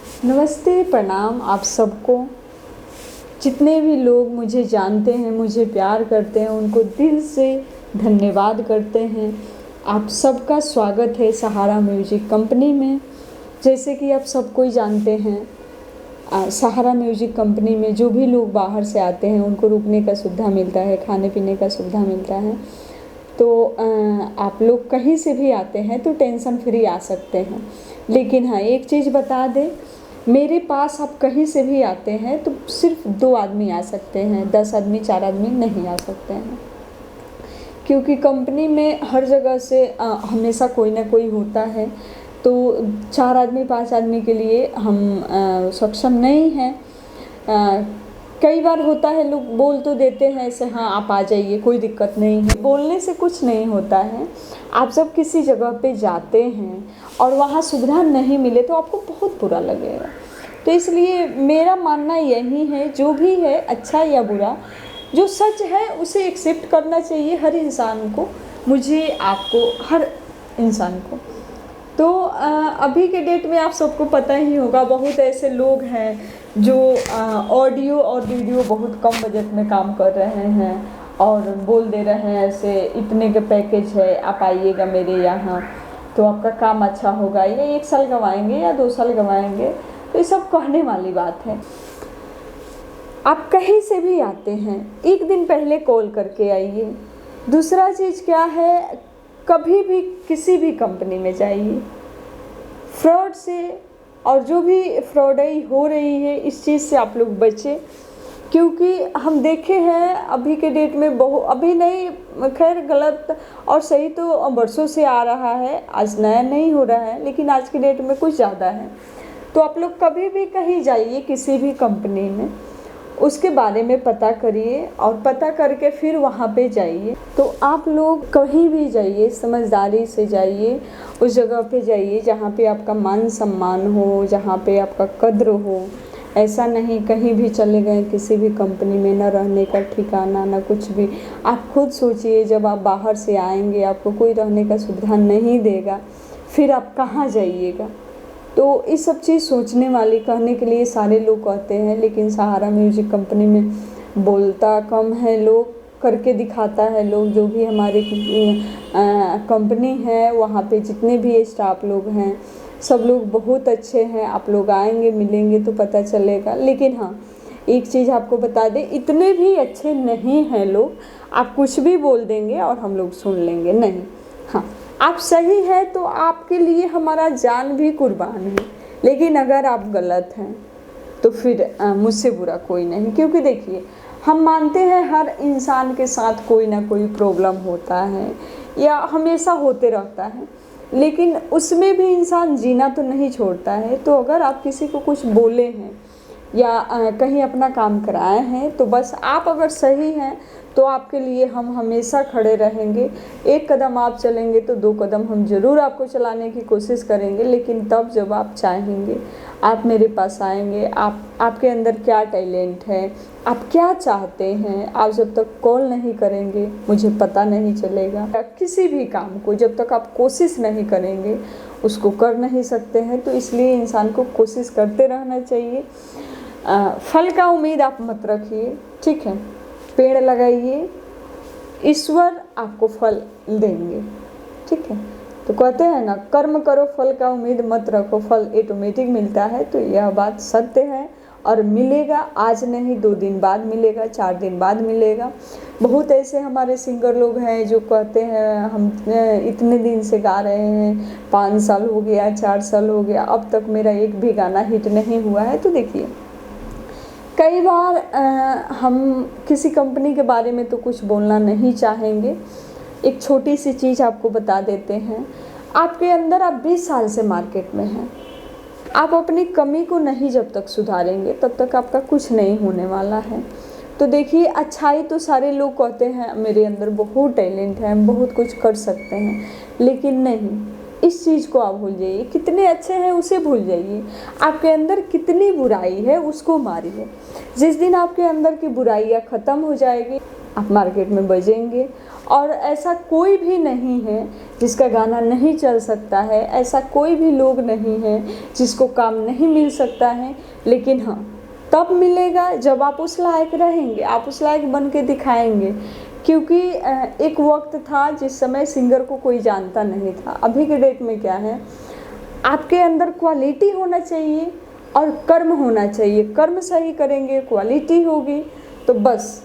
नमस्ते, प्रणाम आप सबको। जितने भी लोग मुझे जानते हैं, मुझे प्यार करते हैं, उनको दिल से धन्यवाद करते हैं। आप सबका स्वागत है सहारा म्यूजिक कंपनी में। जैसे कि आप सब कोई जानते हैं, सहारा म्यूजिक कंपनी में जो भी लोग बाहर से आते हैं उनको रुकने का सुविधा मिलता है, खाने पीने का सुविधा मिलता है। तो आप लोग कहीं से भी आते हैं तो टेंशन फ्री आ सकते हैं। लेकिन हाँ, एक चीज़ बता दें, मेरे पास आप कहीं से भी आते हैं तो सिर्फ 2 आदमी आ सकते हैं, 10 आदमी 4 आदमी नहीं आ सकते हैं। क्योंकि कंपनी में हर जगह से हमेशा कोई ना कोई होता है, तो 4 आदमी 5 आदमी के लिए हम सक्षम नहीं हैं। कई बार होता है, लोग बोल तो देते हैं ऐसे, हाँ आप आ जाइए, कोई दिक्कत नहीं है। बोलने से कुछ नहीं होता है। आप जब किसी जगह पे जाते हैं और वहाँ सुविधा नहीं मिले तो आपको बहुत बुरा लगेगा। तो इसलिए मेरा मानना यही है, जो भी है अच्छा या बुरा, जो सच है उसे एक्सेप्ट करना चाहिए हर इंसान को, मुझे, आपको, हर इंसान को। तो अभी के डेट में आप सबको पता ही होगा, बहुत ऐसे लोग हैं जो ऑडियो और वीडियो बहुत कम बजट में काम कर रहे हैं और बोल दे रहे हैं ऐसे, इतने का पैकेज है, आप आइएगा मेरे यहाँ तो आपका काम अच्छा होगा, ये 1 साल गवाएंगे या 2 साल गवाएंगे। तो ये सब कहने वाली बात है। आप कहीं से भी आते हैं, एक दिन पहले कॉल करके आइए। दूसरा चीज़ क्या है, कभी भी किसी भी कंपनी में जाइए, फ्रॉड से और जो भी फ्रॉडई हो रही है इस चीज़ से आप लोग बचें। क्योंकि हम देखे हैं अभी के डेट में अभी नहीं, खैर गलत और सही तो बरसों से आ रहा है, आज नया नहीं हो रहा है, लेकिन आज के डेट में कुछ ज़्यादा है। तो आप लोग कभी भी कहीं जाइए किसी भी कंपनी में, उसके बारे में पता करिए और पता करके फिर वहाँ पे जाइए। तो आप लोग कहीं भी जाइए समझदारी से जाइए, उस जगह पे जाइए जहाँ पे आपका मान सम्मान हो, जहाँ पे आपका कद्र हो। ऐसा नहीं कहीं भी चले गए किसी भी कंपनी में, ना रहने का ठिकाना ना कुछ भी। आप खुद सोचिए, जब आप बाहर से आएंगे आपको कोई रहने का सुविधा नहीं देगा, फिर आप कहाँ जाइएगा। तो इस सब चीज़ सोचने वाली, कहने के लिए सारे लोग कहते हैं, लेकिन सहारा म्यूजिक कंपनी में बोलता कम है लोग, करके दिखाता है लोग। जो भी हमारी कंपनी है वहाँ पे जितने भी स्टाफ लोग हैं सब लोग बहुत अच्छे हैं। आप लोग आएंगे मिलेंगे तो पता चलेगा। लेकिन हाँ, एक चीज़ आपको बता दें, इतने भी अच्छे नहीं हैं लोग। आप कुछ भी बोल देंगे और हम लोग सुन लेंगे, नहीं। हाँ, आप सही है तो आपके लिए हमारा जान भी कुर्बान है, लेकिन अगर आप गलत हैं तो फिर मुझसे बुरा कोई नहीं। क्योंकि देखिए, हम मानते हैं हर इंसान के साथ कोई ना कोई प्रॉब्लम होता है या हमेशा होते रहता है, लेकिन उसमें भी इंसान जीना तो नहीं छोड़ता है। तो अगर आप किसी को कुछ बोले हैं या कहीं अपना काम कराए हैं, तो बस आप अगर सही हैं तो आपके लिए हम हमेशा खड़े रहेंगे। 1 कदम आप चलेंगे तो 2 कदम हम ज़रूर आपको चलाने की कोशिश करेंगे, लेकिन तब जब आप चाहेंगे, आप मेरे पास आएंगे। आपके अंदर क्या टैलेंट है, आप क्या चाहते हैं, आप जब तक कॉल नहीं करेंगे मुझे पता नहीं चलेगा। किसी भी काम को जब तक आप कोशिश नहीं करेंगे उसको कर नहीं सकते हैं। तो इसलिए इंसान को कोशिश करते रहना चाहिए। फल का उम्मीद आप मत रखिए, ठीक है। पेड़ लगाइए, ईश्वर आपको फल देंगे, ठीक है। तो कहते हैं ना, कर्म करो फल का उम्मीद मत रखो, फल ऑटोमेटिक मिलता है। तो यह बात सत्य है और मिलेगा। आज नहीं, 2 दिन बाद मिलेगा, 4 दिन बाद मिलेगा। बहुत ऐसे हमारे सिंगर लोग हैं जो कहते हैं हम इतने दिन से गा रहे हैं, 5 साल हो गया, 4 साल हो गया, अब तक मेरा एक भी गाना हिट नहीं हुआ है। तो देखिए, कई बार हम किसी कंपनी के बारे में तो कुछ बोलना नहीं चाहेंगे। एक छोटी सी चीज़ आपको बता देते हैं। आपके अंदर, आप 20 साल से मार्केट में हैं, आप अपनी कमी को नहीं जब तक सुधारेंगे तब तक आपका कुछ नहीं होने वाला है। तो देखिए, अच्छाई तो सारे लोग कहते हैं मेरे अंदर बहुत टैलेंट है, हम बहुत कुछ कर सकते हैं, लेकिन नहीं, इस चीज़ को आप भूल जाइए। कितने अच्छे हैं उसे भूल जाइए, आपके अंदर कितनी बुराई है उसको मारिए। जिस दिन आपके अंदर की बुराइयाँ ख़त्म हो जाएगी, आप मार्केट में बजेंगे और ऐसा कोई भी नहीं है जिसका गाना नहीं चल सकता है, ऐसा कोई भी लोग नहीं है जिसको काम नहीं मिल सकता है। लेकिन हाँ, तब मिलेगा जब आप उस लायक रहेंगे, आप उस लायक बन के दिखाएंगे। क्योंकि एक वक्त था जिस समय सिंगर को कोई जानता नहीं था। अभी के डेट में क्या है, आपके अंदर क्वालिटी होना चाहिए और कर्म होना चाहिए। कर्म सही करेंगे, क्वालिटी होगी, तो बस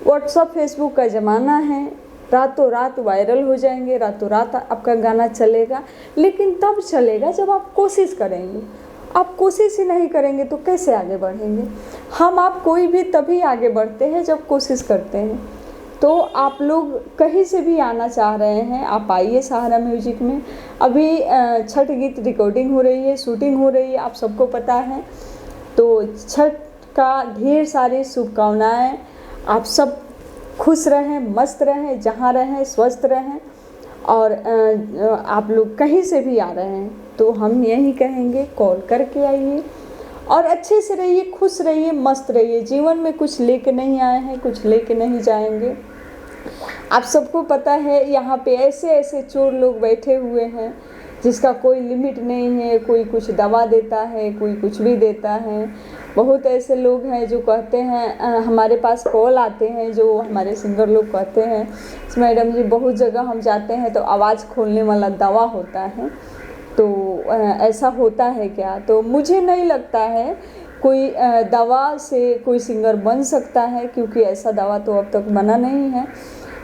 व्हाट्सअप फेसबुक का ज़माना है, रातों रात वायरल हो जाएंगे, रातों रात आपका गाना चलेगा। लेकिन तब चलेगा जब आप कोशिश करेंगे। आप कोशिश ही नहीं करेंगे तो कैसे आगे बढ़ेंगे। हम आप कोई भी तभी आगे बढ़ते हैं जब कोशिश करते हैं। तो आप लोग कहीं से भी आना चाह रहे हैं, आप आइए सहारा म्यूजिक में। अभी छठ गीत रिकॉर्डिंग हो रही है, शूटिंग हो रही है, आप सबको पता है। तो छठ का ढेर सारी शुभकामनाएँ। आप सब खुश रहें, मस्त रहें, जहाँ रहें स्वस्थ रहें। और आप लोग कहीं से भी आ रहे हैं तो हम यही कहेंगे, कॉल करके आइए और अच्छे से रहिए, खुश रहिए, मस्त रहिए। जीवन में कुछ लेके नहीं आए हैं, कुछ लेके नहीं जाएंगे। आप सबको पता है यहाँ पे ऐसे ऐसे चोर लोग बैठे हुए हैं जिसका कोई लिमिट नहीं है। कोई कुछ दवा देता है, कोई कुछ भी देता है। बहुत ऐसे लोग हैं जो कहते हैं, हमारे पास कॉल आते हैं जो हमारे सिंगर लोग कहते हैं, मैडम जी बहुत जगह हम जाते हैं तो आवाज़ खोलने वाला दवा होता है। तो ऐसा होता है क्या? तो मुझे नहीं लगता है कोई दवा से कोई सिंगर बन सकता है, क्योंकि ऐसा दवा तो अब तक बना नहीं है।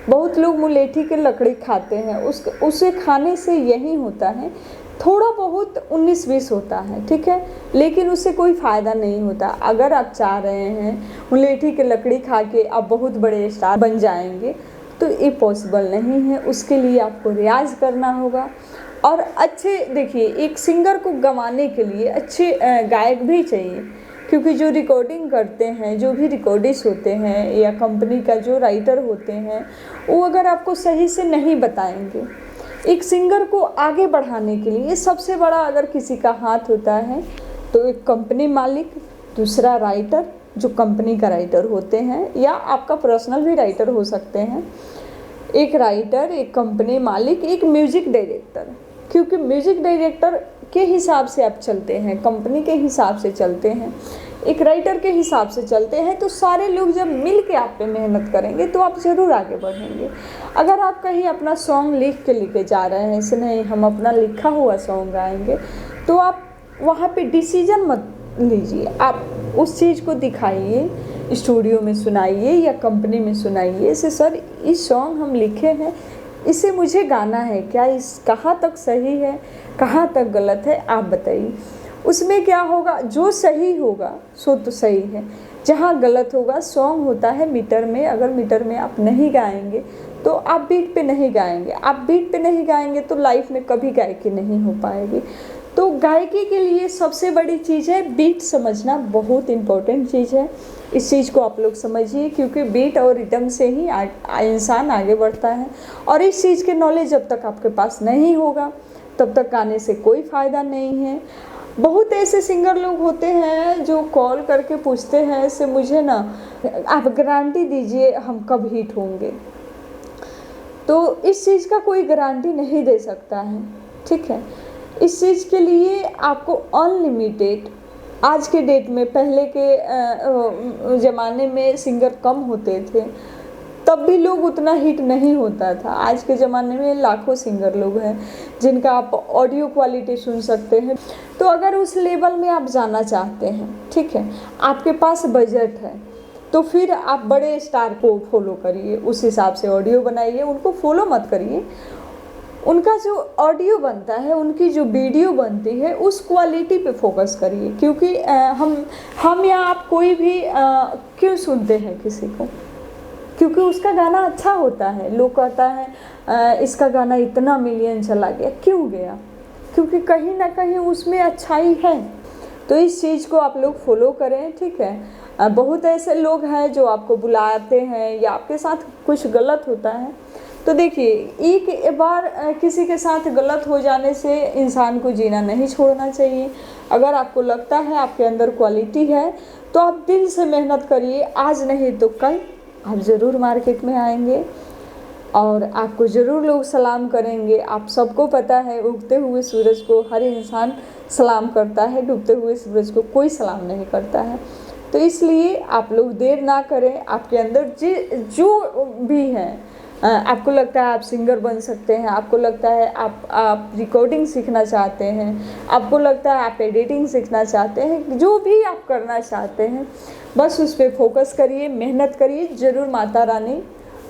बहुत लोग मुलेठी के लकड़ी खाते हैं, उसे खाने से यही होता है, थोड़ा बहुत 19-20 होता है, ठीक है, लेकिन उससे कोई फ़ायदा नहीं होता। अगर आप चाह रहे हैं मुलेठी के लकड़ी खा के आप बहुत बड़े स्टार बन जाएंगे तो ये पॉसिबल नहीं है। उसके लिए आपको रियाज़ करना होगा। और अच्छे, देखिए, एक सिंगर को गवाने के लिए अच्छे गायक भी चाहिए, क्योंकि जो रिकॉर्डिंग करते हैं, जो भी रिकॉर्डिस्ट होते हैं या कंपनी का जो राइटर होते हैं, वो अगर आपको सही से नहीं बताएंगे, एक सिंगर को आगे बढ़ाने के लिए सबसे बड़ा अगर किसी का हाथ होता है तो एक कंपनी मालिक, दूसरा राइटर जो कंपनी का राइटर होते हैं, या आपका पर्सनल भी राइटर हो सकते हैं। एक राइटर, एक कंपनी मालिक, एक म्यूजिक डायरेक्टर। क्योंकि म्यूजिक डायरेक्टर के हिसाब से आप चलते हैं, कंपनी के हिसाब से चलते हैं, एक राइटर के हिसाब से चलते हैं। तो सारे लोग जब मिल के आप पे मेहनत करेंगे तो आप ज़रूर आगे बढ़ेंगे। अगर आप कहीं अपना सॉन्ग लिख के लेके जा रहे हैं, ऐसे नहीं हम अपना लिखा हुआ सॉन्ग गाएंगे, तो आप वहाँ पे डिसीजन मत लीजिए। आप उस चीज़ को दिखाइए, स्टूडियो में सुनाइए या कंपनी में सुनाइए, इसे सर इस सॉन्ग हम लिखे हैं, इसे मुझे गाना है, क्या इस कहाँ तक सही है, कहाँ तक गलत है, आप बताइए। उसमें क्या होगा, जो सही होगा सो तो सही है, जहाँ गलत होगा, सॉन्ग होता है मीटर में, अगर मीटर में आप नहीं गाएंगे तो आप बीट पे नहीं गाएंगे, आप बीट पे नहीं गाएंगे तो लाइफ में कभी गायकी नहीं हो पाएगी। तो गायकी के लिए सबसे बड़ी चीज़ है बीट समझना, बहुत इम्पोर्टेंट चीज़ है। इस चीज़ को आप लोग समझिए, क्योंकि बीट और रिदम से ही इंसान आगे बढ़ता है। और इस चीज़ के नॉलेज जब तक आपके पास नहीं होगा तब तक गाने से कोई फ़ायदा नहीं है। बहुत ऐसे सिंगर लोग होते हैं जो कॉल करके पूछते हैं ऐसे, मुझे ना आप गारंटी दीजिए हम कब हिट होंगे। तो इस चीज़ का कोई गारंटी नहीं दे सकता है, ठीक है। इस चीज़ के लिए आपको अनलिमिटेड, आज के डेट में, पहले के ज़माने में सिंगर कम होते थे तब भी लोग उतना हिट नहीं होता था। आज के ज़माने में लाखों सिंगर लोग हैं जिनका आप ऑडियो क्वालिटी सुन सकते हैं। तो अगर उस लेवल में आप जाना चाहते हैं, ठीक है, आपके पास बजट है, तो फिर आप बड़े स्टार को फॉलो करिए, उस हिसाब से ऑडियो बनाइए। उनको फॉलो मत करिए, उनका जो ऑडियो बनता है, उनकी जो वीडियो बनती है, उस क्वालिटी पे फोकस करिए। क्योंकि हम या आप कोई भी क्यों सुनते हैं किसी को, क्योंकि उसका गाना अच्छा होता है। लोग कहता है इसका गाना इतना मिलियन चला गया, क्यों गया? क्योंकि कहीं ना कहीं उसमें अच्छाई है। तो इस चीज़ को आप लोग फॉलो करें, ठीक है। बहुत ऐसे लोग हैं जो आपको बुलाते हैं या आपके साथ कुछ गलत होता है, तो देखिए, एक बार किसी के साथ गलत हो जाने से इंसान को जीना नहीं छोड़ना चाहिए। अगर आपको लगता है आपके अंदर क्वालिटी है तो आप दिल से मेहनत करिए, आज नहीं तो कल आप ज़रूर मार्केट में आएंगे। और आपको ज़रूर लोग सलाम करेंगे। आप सबको पता है उगते हुए सूरज को हर इंसान सलाम करता है, डूबते हुए सूरज को कोई सलाम नहीं करता है। तो इसलिए आप लोग देर ना करें। आपके अंदर जो भी है, आपको लगता है आप सिंगर बन सकते हैं, आपको लगता है आप रिकॉर्डिंग सीखना चाहते हैं, आपको लगता है आप एडिटिंग सीखना चाहते हैं, जो भी आप करना चाहते हैं बस उस पर फोकस करिए, मेहनत करिए। ज़रूर माता रानी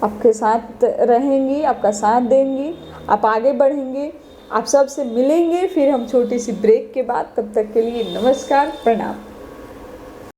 आपके साथ रहेंगी, आपका साथ देंगी, आप आगे बढ़ेंगे। आप सबसे मिलेंगे फिर हम छोटी सी ब्रेक के बाद। तब तक के लिए नमस्कार, प्रणाम।